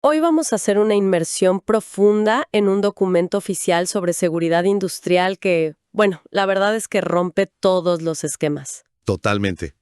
Hoy vamos a hacer una inmersión profunda en un documento oficial sobre seguridad industrial que, bueno, la verdad es que rompe todos los esquemas. Totalmente.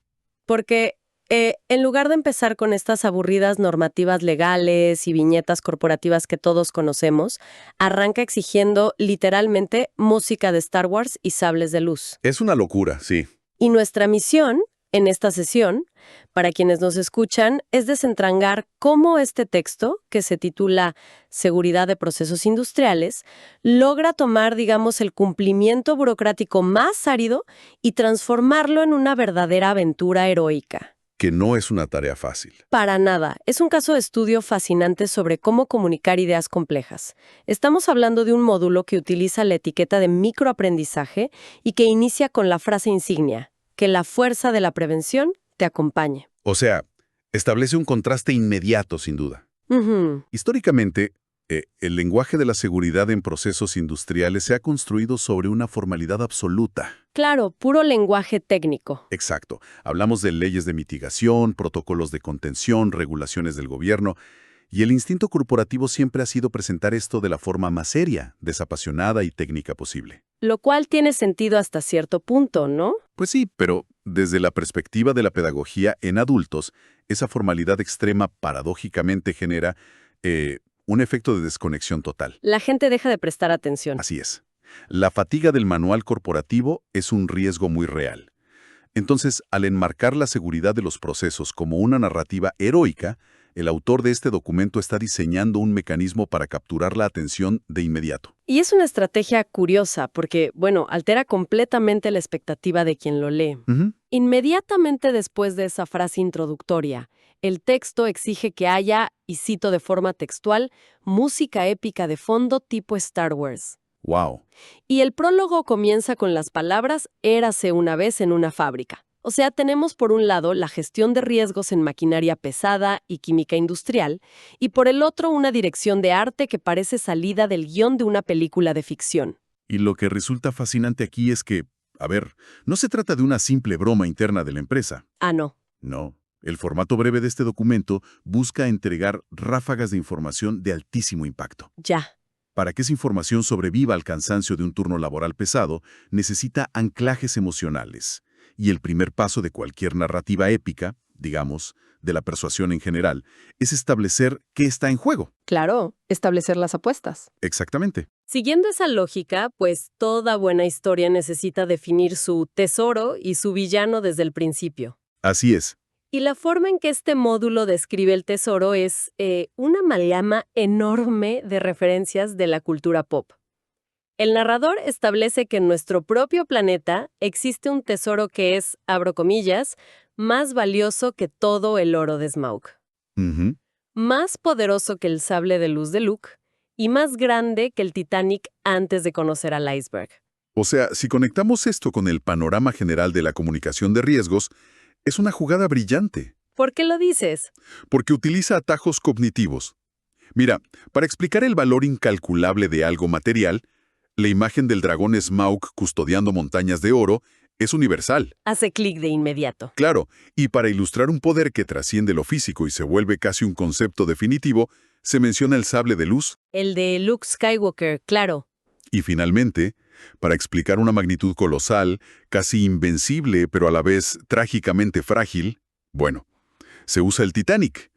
Porque en lugar de empezar con estas aburridas normativas legales y viñetas corporativas que todos conocemos, arranca exigiendo literalmente música de Star Wars y sables de luz. Es una locura, sí. Y nuestra misión en esta sesión, para quienes nos escuchan, es desentrangar cómo este texto, que se titula Seguridad de Procesos Industriales, logra tomar, digamos, el cumplimiento burocrático más árido y transformarlo en una verdadera aventura heroica. Que no es una tarea fácil. Para nada. Es un caso de estudio fascinante sobre cómo comunicar ideas complejas. Estamos hablando de un módulo que utiliza la etiqueta de microaprendizaje y que inicia con la frase insignia: que la fuerza de la prevención te acompañe. O sea, establece un contraste inmediato, sin duda. Ujú. Históricamente, el lenguaje de la seguridad en procesos industriales se ha construido sobre una formalidad absoluta. Claro, puro lenguaje técnico. Exacto. Hablamos de leyes de mitigación, protocolos de contención, regulaciones del gobierno, y el instinto corporativo siempre ha sido presentar esto de la forma más seria, desapasionada y técnica posible. Lo cual tiene sentido hasta cierto punto, ¿no? Pues sí, pero desde la perspectiva de la pedagogía en adultos, esa formalidad extrema paradójicamente genera un efecto de desconexión total. La gente deja de prestar atención. Así es. La fatiga del manual corporativo es un riesgo muy real. Entonces, al enmarcar la seguridad de los procesos como una narrativa heroica, el autor de este documento está diseñando un mecanismo para capturar la atención de inmediato. Y es una estrategia curiosa porque, bueno, altera completamente la expectativa de quien lo lee. Ujú. Inmediatamente después de esa frase introductoria, el texto exige que haya, y cito de forma textual, música épica de fondo tipo Star Wars. ¡Wow! Y el prólogo comienza con las palabras «érase una vez en una fábrica». O sea, tenemos por un lado la gestión de riesgos en maquinaria pesada y química industrial, y por el otro una dirección de arte que parece salida del guión de una película de ficción. Y lo que resulta fascinante aquí es que, a ver, no se trata de una simple broma interna de la empresa. Ah, no. No. El formato breve de este documento busca entregar ráfagas de información de altísimo impacto. Ya. Para que esa información sobreviva al cansancio de un turno laboral pesado, necesita anclajes emocionales. Y el primer paso de cualquier narrativa épica, digamos, de la persuasión en general, es establecer qué está en juego. Claro, establecer las apuestas. Exactamente. Siguiendo esa lógica, pues toda buena historia necesita definir su tesoro y su villano desde el principio. Así es. Y la forma en que este módulo describe el tesoro es una amalgama enorme de referencias de la cultura pop. El narrador establece que en nuestro propio planeta existe un tesoro que es, abro comillas, más valioso que todo el oro de Smaug, Ujú. más poderoso que el sable de luz de Luke y más grande que el Titanic antes de conocer al iceberg. O sea, si conectamos esto con el panorama general de la comunicación de riesgos, es una jugada brillante, ¿Por qué lo dices? porque utiliza atajos cognitivos. Mira, para explicar el valor incalculable de algo material, la imagen del dragón Smaug custodiando montañas de oro es universal. Hace clic de inmediato. Claro, y para ilustrar un poder que trasciende lo físico y se vuelve casi un concepto definitivo, se menciona el sable de luz. El de Luke Skywalker, claro. Y finalmente, para explicar una magnitud colosal, casi invencible pero a la vez trágicamente frágil, bueno, se usa el Titanic.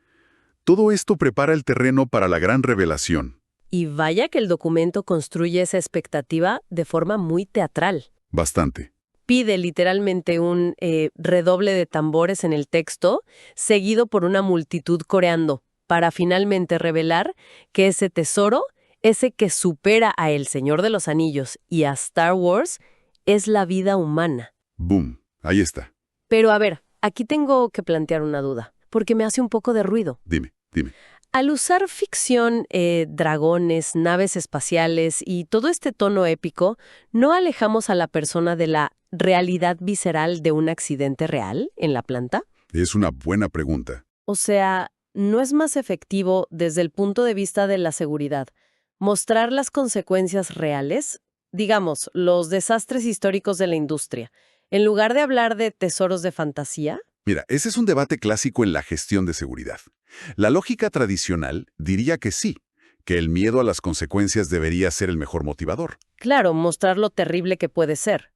Todo esto prepara el terreno para la gran revelación. Y vaya que el documento construye esa expectativa de forma muy teatral. Bastante. Pide literalmente un redoble de tambores en el texto, seguido por una multitud coreando, para finalmente revelar que ese tesoro, ese que supera a El Señor de los Anillos y a Star Wars, es la vida humana. Boom. Ahí está. Pero a ver, aquí tengo que plantear una duda, porque me hace un poco de ruido. Dime. Al usar ficción, dragones, naves espaciales y todo este tono épico, ¿no alejamos a la persona de la realidad visceral de un accidente real en la planta? Es una buena pregunta. O sea, ¿no es más efectivo desde el punto de vista de la seguridad mostrar las consecuencias reales? Digamos, los desastres históricos de la industria, en lugar de hablar de tesoros de fantasía. Mira, ese es un debate clásico en la gestión de seguridad. La lógica tradicional diría que sí, que el miedo a las consecuencias debería ser el mejor motivador. Claro, mostrar lo terrible que puede ser.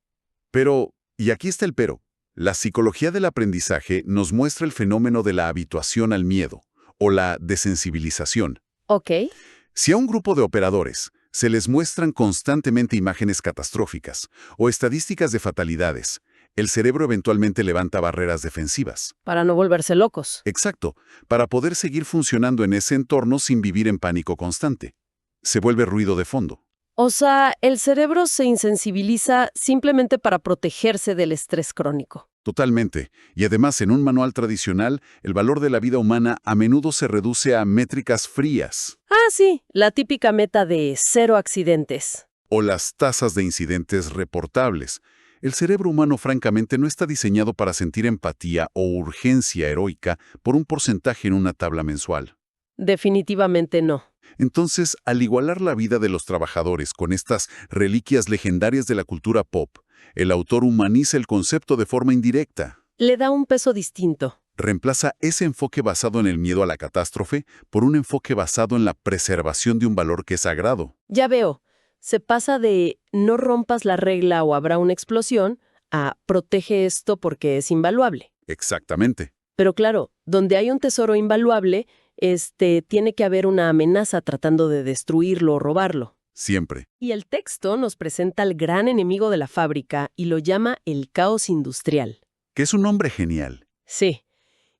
Pero, y aquí está el pero, la psicología del aprendizaje nos muestra el fenómeno de la habituación al miedo, o la desensibilización. Ok. Si a un grupo de operadores se les muestran constantemente imágenes catastróficas o estadísticas de fatalidades, el cerebro eventualmente levanta barreras defensivas. Para no volverse locos. Exacto, para poder seguir funcionando en ese entorno sin vivir en pánico constante. Se vuelve ruido de fondo. O sea, el cerebro se insensibiliza simplemente para protegerse del estrés crónico. Totalmente. Y además, en un manual tradicional, el valor de la vida humana a menudo se reduce a métricas frías. Ah, sí, la típica meta de 0 accidentes. O las tasas de incidentes reportables. El cerebro humano, francamente, no está diseñado para sentir empatía o urgencia heroica por un porcentaje en una tabla mensual. Definitivamente no. Entonces, al igualar la vida de los trabajadores con estas reliquias legendarias de la cultura pop, el autor humaniza el concepto de forma indirecta. Le da un peso distinto. Reemplaza ese enfoque basado en el miedo a la catástrofe por un enfoque basado en la preservación de un valor que es sagrado. Ya veo, se pasa de no rompas la regla o habrá una explosión a protege esto porque es invaluable. Exactamente. Pero claro, donde hay un tesoro invaluable, tiene que haber una amenaza tratando de destruirlo o robarlo. Siempre. Y el texto nos presenta al gran enemigo de la fábrica y lo llama el caos industrial. Que es un nombre genial. Sí.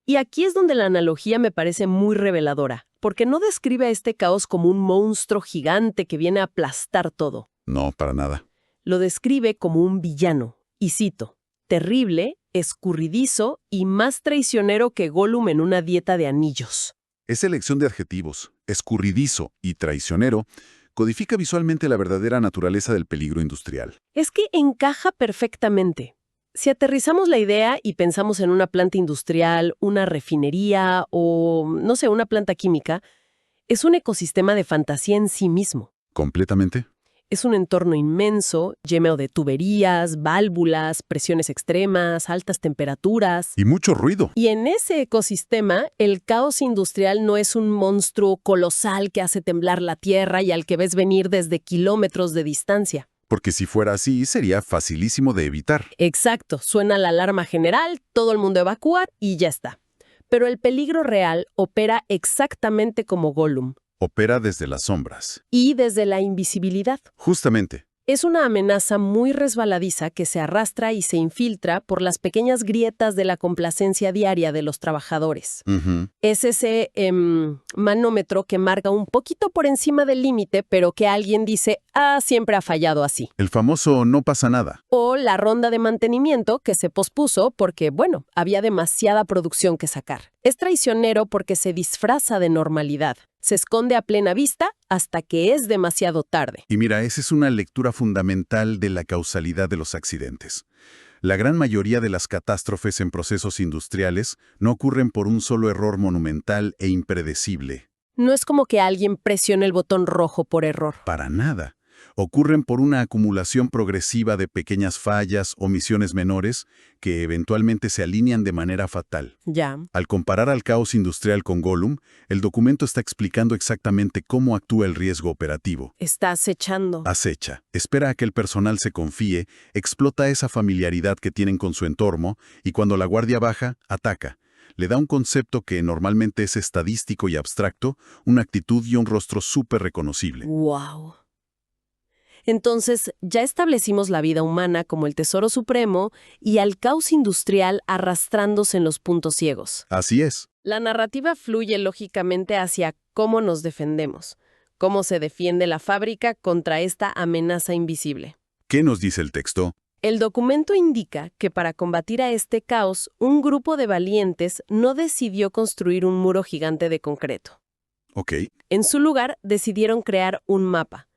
Y aquí es donde la analogía me parece muy reveladora, porque no describe a este caos como un monstruo gigante que viene a aplastar todo. No, para nada. Lo describe como un villano, y cito, terrible, escurridizo y más traicionero que Gollum en una dieta de anillos. Esa elección de adjetivos, escurridizo y traicionero, codifica visualmente la verdadera naturaleza del peligro industrial. Es que encaja perfectamente. Si aterrizamos la idea y pensamos en una planta industrial, una refinería o, no sé, una planta química, es un ecosistema de fantasía en sí mismo. ¿Completamente? Es un entorno inmenso, lleno de tuberías, válvulas, presiones extremas, altas temperaturas. Y mucho ruido. Y en ese ecosistema, el caos industrial no es un monstruo colosal que hace temblar la tierra y al que ves venir desde kilómetros de distancia. Porque si fuera así, sería facilísimo de evitar. Exacto, suena la alarma general, todo el mundo evacúa y ya está. Pero el peligro real opera exactamente como Gollum. Opera desde las sombras. Y desde la invisibilidad. Justamente. Es una amenaza muy resbaladiza que se arrastra y se infiltra por las pequeñas grietas de la complacencia diaria de los trabajadores. Es ese manómetro que marca un poquito por encima del límite, pero que alguien dice, siempre ha fallado así. El famoso no pasa nada. O la ronda de mantenimiento que se pospuso porque, bueno, había demasiada producción que sacar. Es traicionero porque se disfraza de normalidad. Se esconde a plena vista hasta que es demasiado tarde. Y mira, esa es una lectura fundamental de la causalidad de los accidentes. La gran mayoría de las catástrofes en procesos industriales no ocurren por un solo error monumental e impredecible. No es como que alguien presione el botón rojo por error. Para nada. Ocurren por una acumulación progresiva de pequeñas fallas o omisiones menores que eventualmente se alinean de manera fatal. Ya. Al comparar al caos industrial con Gollum, el documento está explicando exactamente cómo actúa el riesgo operativo. Está acechando. Acecha, espera a que el personal se confíe, explota esa familiaridad que tienen con su entorno y cuando la guardia baja, ataca. Le da un concepto que normalmente es estadístico y abstracto, una actitud y un rostro súper reconocible. ¡Wow! Entonces, ya establecimos la vida humana como el tesoro supremo y al caos industrial arrastrándose en los puntos ciegos. Así es. La narrativa fluye lógicamente hacia cómo nos defendemos, cómo se defiende la fábrica contra esta amenaza invisible. ¿Qué nos dice el texto? El documento indica que para combatir a este caos, un grupo de valientes no decidió construir un muro gigante de concreto. Ok. En su lugar, decidieron crear un mapa.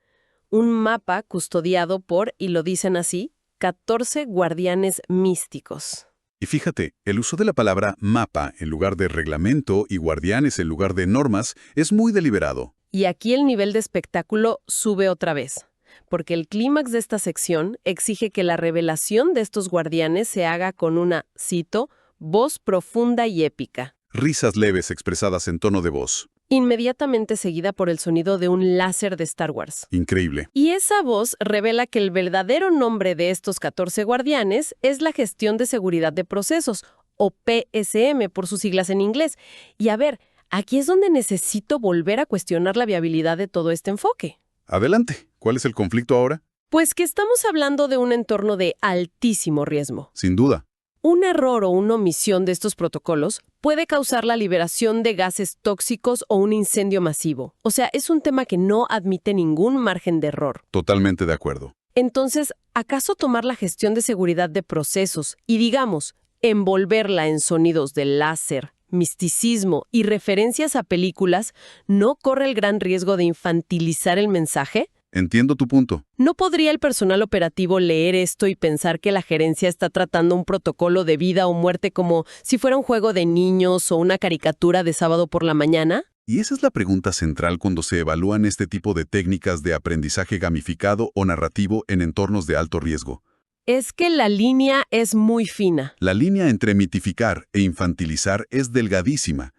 Un mapa custodiado por, y lo dicen así, 14 guardianes místicos. Y fíjate, el uso de la palabra mapa en lugar de reglamento y guardianes en lugar de normas es muy deliberado. Y aquí el nivel de espectáculo sube otra vez, porque el clímax de esta sección exige que la revelación de estos guardianes se haga con una, cito, voz profunda y épica, Risas leves expresadas en tono de voz. inmediatamente seguida por el sonido de un láser de Star Wars. Increíble. Y esa voz revela que el verdadero nombre de estos 14 guardianes es la Gestión de Seguridad de Procesos, o PSM por sus siglas en inglés. Y a ver, aquí es donde necesito volver a cuestionar la viabilidad de todo este enfoque. Adelante. ¿Cuál es el conflicto ahora? Pues que estamos hablando de un entorno de altísimo riesgo. Sin duda. Un error o una omisión de estos protocolos puede causar la liberación de gases tóxicos o un incendio masivo. O sea, es un tema que no admite ningún margen de error. Totalmente de acuerdo. Entonces, ¿acaso tomar la gestión de seguridad de procesos y, digamos, envolverla en sonidos de láser, misticismo y referencias a películas no corre el gran riesgo de infantilizar el mensaje? Entiendo tu punto. ¿No podría el personal operativo leer esto y pensar que la gerencia está tratando un protocolo de vida o muerte como si fuera un juego de niños o una caricatura de sábado por la mañana? Y esa es la pregunta central cuando se evalúan este tipo de técnicas de aprendizaje gamificado o narrativo en entornos de alto riesgo. Es que la línea es muy fina. La línea entre mitificar e infantilizar es delgadísima.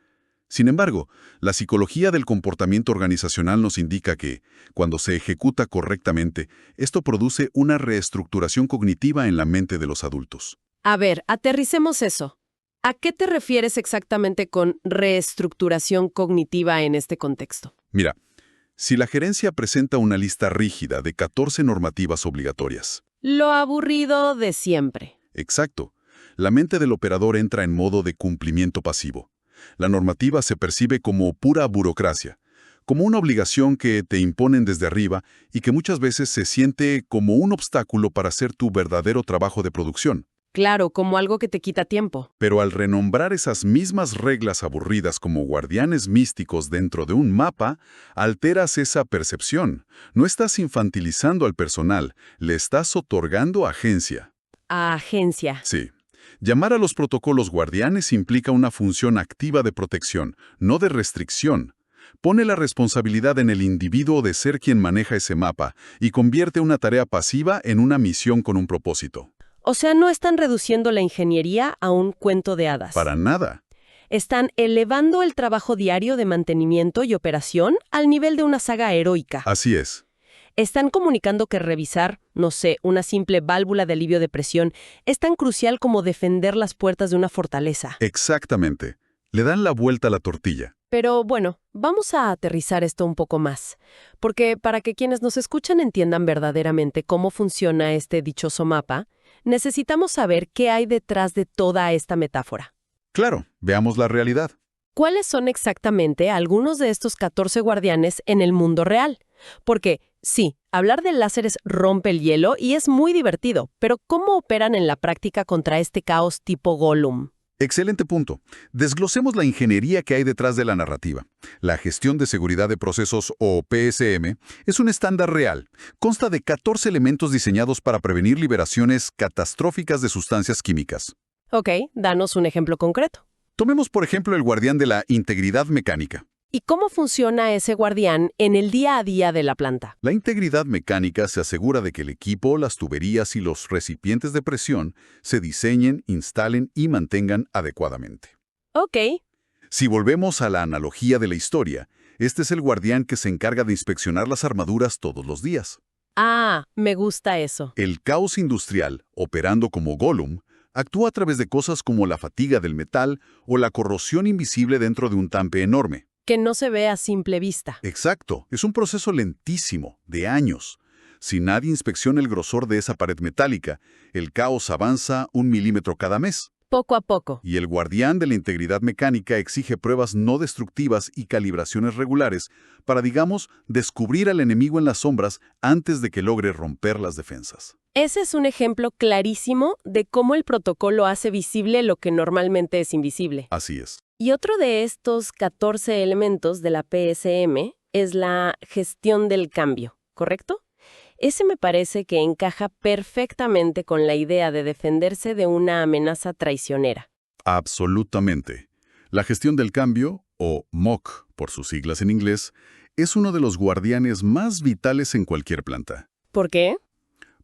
Sin embargo, la psicología del comportamiento organizacional nos indica que, cuando se ejecuta correctamente, esto produce una reestructuración cognitiva en la mente de los adultos. A ver, aterricemos eso. ¿A qué te refieres exactamente con reestructuración cognitiva en este contexto? Mira, si la gerencia presenta una lista rígida de 14 normativas obligatorias. Lo aburrido de siempre. Exacto. La mente del operador entra en modo de cumplimiento pasivo. La normativa se percibe como pura burocracia, como una obligación que te imponen desde arriba y que muchas veces se siente como un obstáculo para hacer tu verdadero trabajo de producción. Claro, como algo que te quita tiempo. Pero al renombrar esas mismas reglas aburridas como guardianes místicos dentro de un mapa, alteras esa percepción. No estás infantilizando al personal, le estás otorgando agencia. A agencia. Sí. Llamar a los protocolos guardianes implica una función activa de protección, no de restricción. Pone la responsabilidad en el individuo de ser quien maneja ese mapa y convierte una tarea pasiva en una misión con un propósito. O sea, no están reduciendo la ingeniería a un cuento de hadas. Para nada. Están elevando el trabajo diario de mantenimiento y operación al nivel de una saga heroica. Así es. Están comunicando que revisar, no sé, una simple válvula de alivio de presión es tan crucial como defender las puertas de una fortaleza. Exactamente. Le dan la vuelta a la tortilla. Pero bueno, vamos a aterrizar esto un poco más, porque para que quienes nos escuchan entiendan verdaderamente cómo funciona este dichoso mapa, necesitamos saber qué hay detrás de toda esta metáfora. Claro, veamos la realidad. ¿Cuáles son exactamente algunos de estos 14 guardianes en el mundo real? Porque, sí, hablar de láseres rompe el hielo y es muy divertido, pero ¿cómo operan en la práctica contra este caos tipo Gollum? Excelente punto. Desglosemos la ingeniería que hay detrás de la narrativa. La gestión de seguridad de procesos, o PSM, es un estándar real. Consta de 14 elementos diseñados para prevenir liberaciones catastróficas de sustancias químicas. Ok, danos un ejemplo concreto. Tomemos, por ejemplo, el guardián de la integridad mecánica. ¿Y cómo funciona ese guardián en el día a día de la planta? La integridad mecánica se asegura de que el equipo, las tuberías y los recipientes de presión se diseñen, instalen y mantengan adecuadamente. Ok. Si volvemos a la analogía de la historia, este es el guardián que se encarga de inspeccionar las armaduras todos los días. Ah, me gusta eso. El caos industrial, operando como Gollum, actúa a través de cosas como la fatiga del metal o la corrosión invisible dentro de un tanque enorme. Que no se ve a simple vista. Exacto, es un proceso lentísimo, de años. Si nadie inspecciona el grosor de esa pared metálica, el caos avanza 1 milímetro cada mes. Poco a poco. Y el guardián de la integridad mecánica exige pruebas no destructivas y calibraciones regulares para, digamos, descubrir al enemigo en las sombras antes de que logre romper las defensas. Ese es un ejemplo clarísimo de cómo el protocolo hace visible lo que normalmente es invisible. Así es. Y otro de estos 14 elementos de la PSM es la gestión del cambio, ¿correcto? Ese me parece que encaja perfectamente con la idea de defenderse de una amenaza traicionera. Absolutamente. La gestión del cambio, o MOC por sus siglas en inglés, es uno de los guardianes más vitales en cualquier planta. ¿Por qué?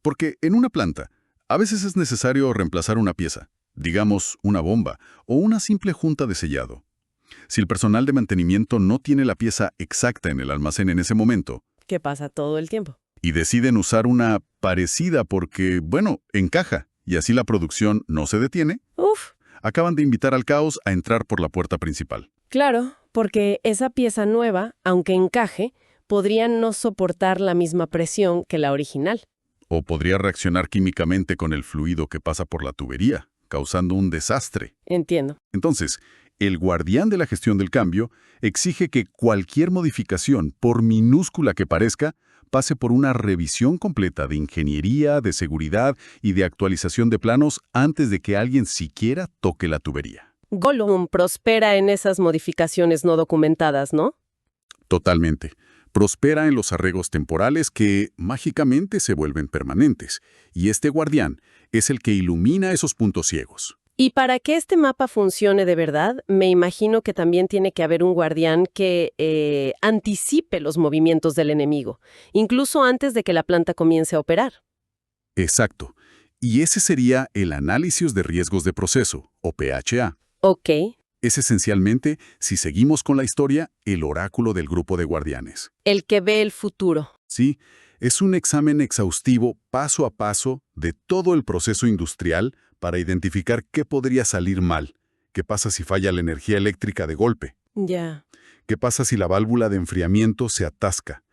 Porque en una planta, a veces es necesario reemplazar una pieza. digamos una bomba o una simple junta de sellado. Si el personal de mantenimiento no tiene la pieza exacta en el almacén en ese momento, ¿Qué pasa todo el tiempo? y deciden usar una parecida porque, bueno, encaja, y así la producción no se detiene, Uf, acaban de invitar al caos a entrar por la puerta principal. claro, porque esa pieza nueva, aunque encaje, podría no soportar la misma presión que la original. O podría reaccionar químicamente con el fluido que pasa por la tubería, causando un desastre. Entiendo. Entonces, el guardián de la gestión del cambio exige que cualquier modificación, por minúscula que parezca, pase por una revisión completa de ingeniería, de seguridad y de actualización de planos antes de que alguien siquiera toque la tubería. Gollum prospera en esas modificaciones no documentadas, ¿no? Totalmente. Prospera en los arreglos temporales que mágicamente se vuelven permanentes, y este guardián es el que ilumina esos puntos ciegos. Y para que este mapa funcione de verdad, me imagino que también tiene que haber un guardián que anticipe los movimientos del enemigo, incluso antes de que la planta comience a operar. Exacto. Y ese sería el análisis de riesgos de proceso, o PHA. Ok, Es esencialmente, si seguimos con la historia, el oráculo del grupo de guardianes. el que ve el futuro. Sí, es un examen exhaustivo, paso a paso, de todo el proceso industrial para identificar qué podría salir mal. ¿Qué pasa si falla la energía eléctrica de golpe? Ya. ¿Qué pasa si la válvula de enfriamiento se atasca?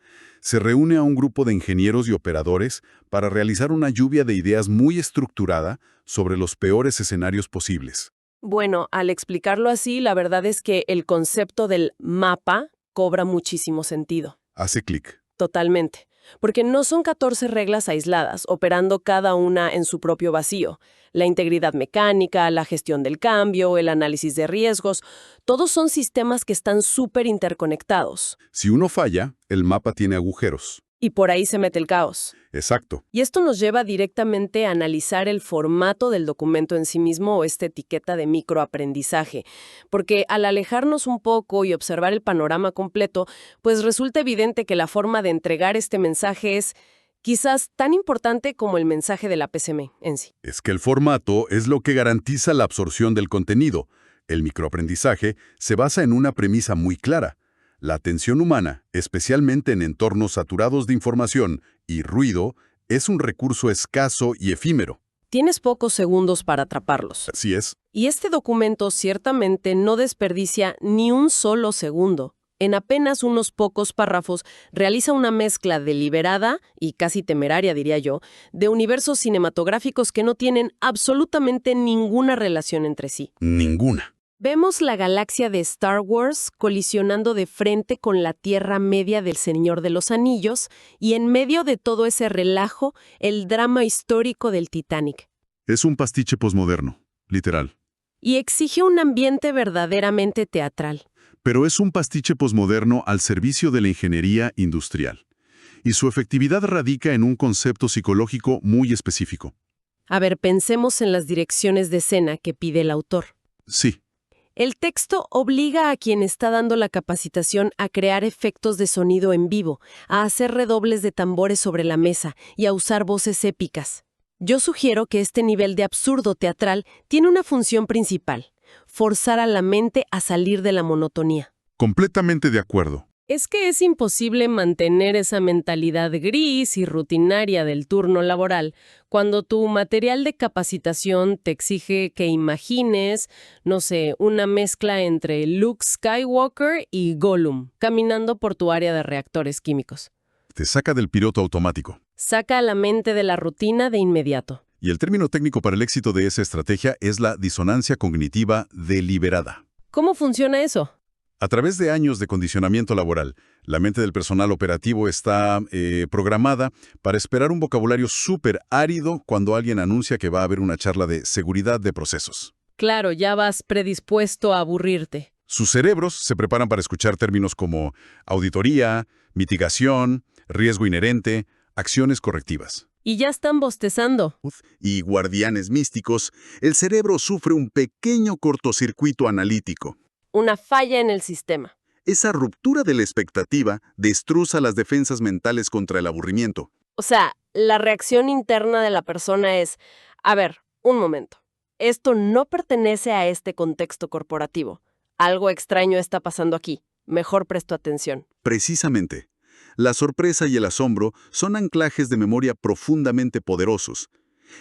Se reúne a un grupo de ingenieros y operadores para realizar una lluvia de ideas muy estructurada sobre los peores escenarios posibles. Bueno, al explicarlo así, la verdad es que el concepto del mapa cobra muchísimo sentido. Hace clic. Totalmente. Porque no son 14 reglas aisladas, operando cada una en su propio vacío. La integridad mecánica, la gestión del cambio, el análisis de riesgos, todos son sistemas que están súper interconectados. Si uno falla, el mapa tiene agujeros. Y por ahí se mete el caos. Exacto. Y esto nos lleva directamente a analizar el formato del documento en sí mismo o esta etiqueta de microaprendizaje, porque al alejarnos un poco y observar el panorama completo, pues resulta evidente que la forma de entregar este mensaje es quizás tan importante como el mensaje de la PCM en sí. Es que el formato es lo que garantiza la absorción del contenido. El microaprendizaje se basa en una premisa muy clara. La atención humana, especialmente en entornos saturados de información y ruido, es un recurso escaso y efímero. Tienes pocos segundos para atraparlos. Así es. Y este documento ciertamente no desperdicia ni un solo segundo. En apenas unos pocos párrafos realiza una mezcla deliberada y casi temeraria, diría yo, de universos cinematográficos que no tienen absolutamente ninguna relación entre sí. Ninguna. Vemos la galaxia de Star Wars colisionando de frente con la Tierra Media del Señor de los Anillos y en medio de todo ese relajo, el drama histórico del Titanic. Es un pastiche posmoderno, literal. Y exige un ambiente verdaderamente teatral. Pero es un pastiche posmoderno al servicio de la ingeniería industrial. Y su efectividad radica en un concepto psicológico muy específico. A ver, pensemos en las direcciones de escena que pide el autor. Sí. El texto obliga a quien está dando la capacitación a crear efectos de sonido en vivo, a hacer redobles de tambores sobre la mesa y a usar voces épicas. Yo sugiero que este nivel de absurdo teatral tiene una función principal: forzar a la mente a salir de la monotonía. Completamente de acuerdo. Es que es imposible mantener esa mentalidad gris y rutinaria del turno laboral cuando tu material de capacitación te exige que imagines, no sé, una mezcla entre Luke Skywalker y Gollum, caminando por tu área de reactores químicos. Te saca del piloto automático. Saca a la mente de la rutina de inmediato. Y el término técnico para el éxito de esa estrategia es la disonancia cognitiva deliberada. ¿Cómo funciona eso? A través de años de condicionamiento laboral, la mente del personal operativo está programada para esperar un vocabulario súper árido cuando alguien anuncia que va a haber una charla de seguridad de procesos. Claro, ya vas predispuesto a aburrirte. Sus cerebros se preparan para escuchar términos como auditoría, mitigación, riesgo inherente, acciones correctivas. Y ya están bostezando. Y guardianes místicos, el cerebro sufre un pequeño cortocircuito analítico. Una falla en el sistema. Esa ruptura de la expectativa destruza las defensas mentales contra el aburrimiento. O sea, la reacción interna de la persona es, a ver, un momento. esto no pertenece a este contexto corporativo. Algo extraño está pasando aquí. Mejor presto atención. Precisamente. La sorpresa y el asombro son anclajes de memoria profundamente poderosos.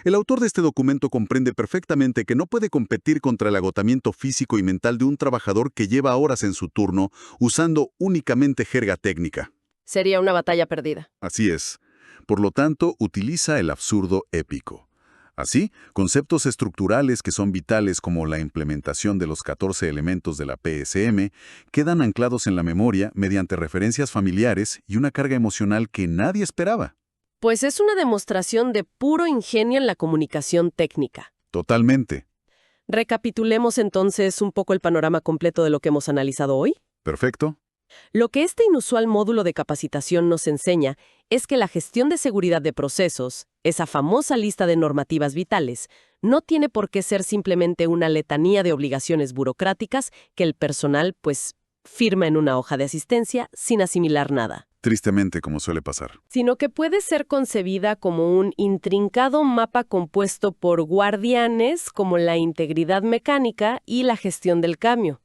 El autor de este documento comprende perfectamente que no puede competir contra el agotamiento físico y mental de un trabajador que lleva horas en su turno usando únicamente jerga técnica. Sería una batalla perdida. Así es. Por lo tanto, utiliza el absurdo épico. Así, conceptos estructurales que son vitales como la implementación de los 14 elementos de la PSM quedan anclados en la memoria mediante referencias familiares y una carga emocional que nadie esperaba. Pues es una demostración de puro ingenio en la comunicación técnica. Totalmente. Recapitulemos entonces un poco el panorama completo de lo que hemos analizado hoy. Perfecto. Lo que este inusual módulo de capacitación nos enseña es que la gestión de seguridad de procesos, esa famosa lista de normativas vitales, no tiene por qué ser simplemente una letanía de obligaciones burocráticas que el personal, firma en una hoja de asistencia sin asimilar nada. Tristemente, como suele pasar. Sino que puede ser concebida como un intrincado mapa compuesto por guardianes como la integridad mecánica y la gestión del cambio.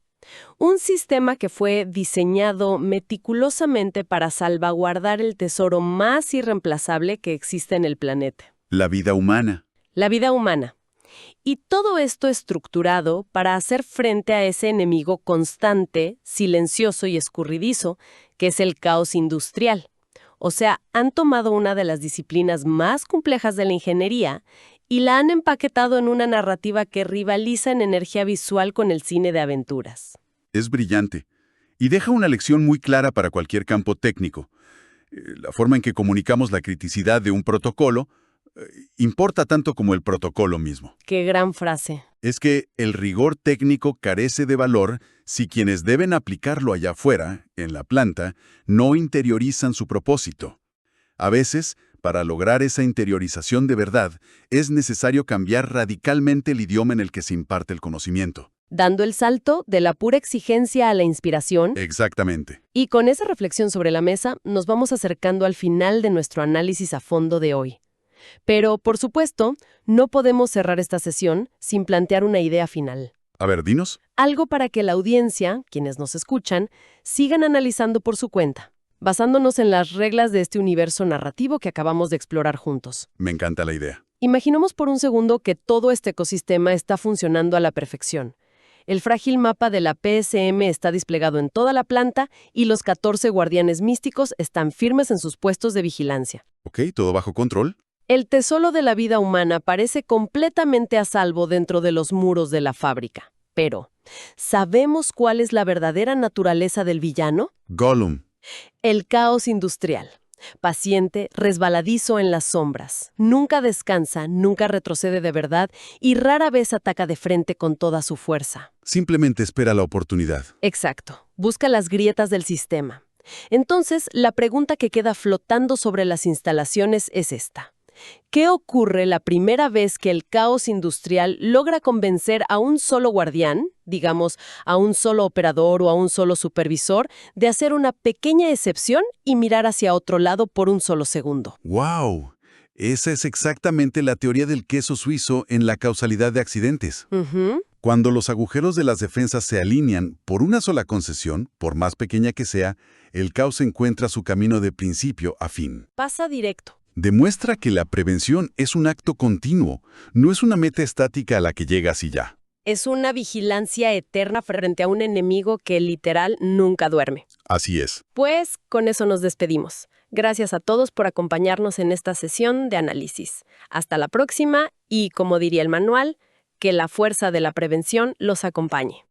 Un sistema que fue diseñado meticulosamente para salvaguardar el tesoro más irreemplazable que existe en el planeta. La vida humana. La vida humana. Y todo esto estructurado para hacer frente a ese enemigo constante, silencioso y escurridizo, que es el caos industrial. O sea, han tomado una de las disciplinas más complejas de la ingeniería y la han empaquetado en una narrativa que rivaliza en energía visual con el cine de aventuras. Es brillante y deja una lección muy clara para cualquier campo técnico. La forma en que comunicamos la criticidad de un protocolo importa tanto como el protocolo mismo. ¡Qué gran frase! Es que el rigor técnico carece de valor si quienes deben aplicarlo allá afuera, en la planta, no interiorizan su propósito. A veces, para lograr esa interiorización de verdad, es necesario cambiar radicalmente el idioma en el que se imparte el conocimiento. Dando el salto de la pura exigencia a la inspiración. Exactamente. Y con esa reflexión sobre la mesa, nos vamos acercando al final de nuestro análisis a fondo de hoy. Pero, por supuesto, no podemos cerrar esta sesión sin plantear una idea final. A ver, dinos. Algo para que la audiencia, quienes nos escuchan, sigan analizando por su cuenta, basándonos en las reglas de este universo narrativo que acabamos de explorar juntos. Me encanta la idea. Imaginemos por un segundo que todo este ecosistema está funcionando a la perfección. El frágil mapa de la PSM está desplegado en toda la planta y los 14 guardianes místicos están firmes en sus puestos de vigilancia. Ok, todo bajo control. El tesoro de la vida humana parece completamente a salvo dentro de los muros de la fábrica. Pero, ¿sabemos cuál es la verdadera naturaleza del villano? Gollum. El caos industrial. Paciente, resbaladizo en las sombras. Nunca descansa, nunca retrocede de verdad y rara vez ataca de frente con toda su fuerza. Simplemente espera la oportunidad. Exacto. Busca las grietas del sistema. Entonces, la pregunta que queda flotando sobre las instalaciones es esta. ¿Qué ocurre la primera vez que el caos industrial logra convencer a un solo guardián, digamos, a un solo operador o a un solo supervisor, de hacer una pequeña excepción y mirar hacia otro lado por un solo segundo? ¡Wow! Esa es exactamente la teoría del queso suizo en la causalidad de accidentes. Cuando los agujeros de las defensas se alinean por una sola concesión, por más pequeña que sea, el caos encuentra su camino de principio a fin. Pasa directo. Demuestra que la prevención es un acto continuo, no es una meta estática a la que llegas y ya. Es una vigilancia eterna frente a un enemigo que literal nunca duerme. Así es. Pues con eso nos despedimos. Gracias a todos por acompañarnos en esta sesión de análisis. Hasta la próxima y, como diría el manual, que la fuerza de la prevención los acompañe.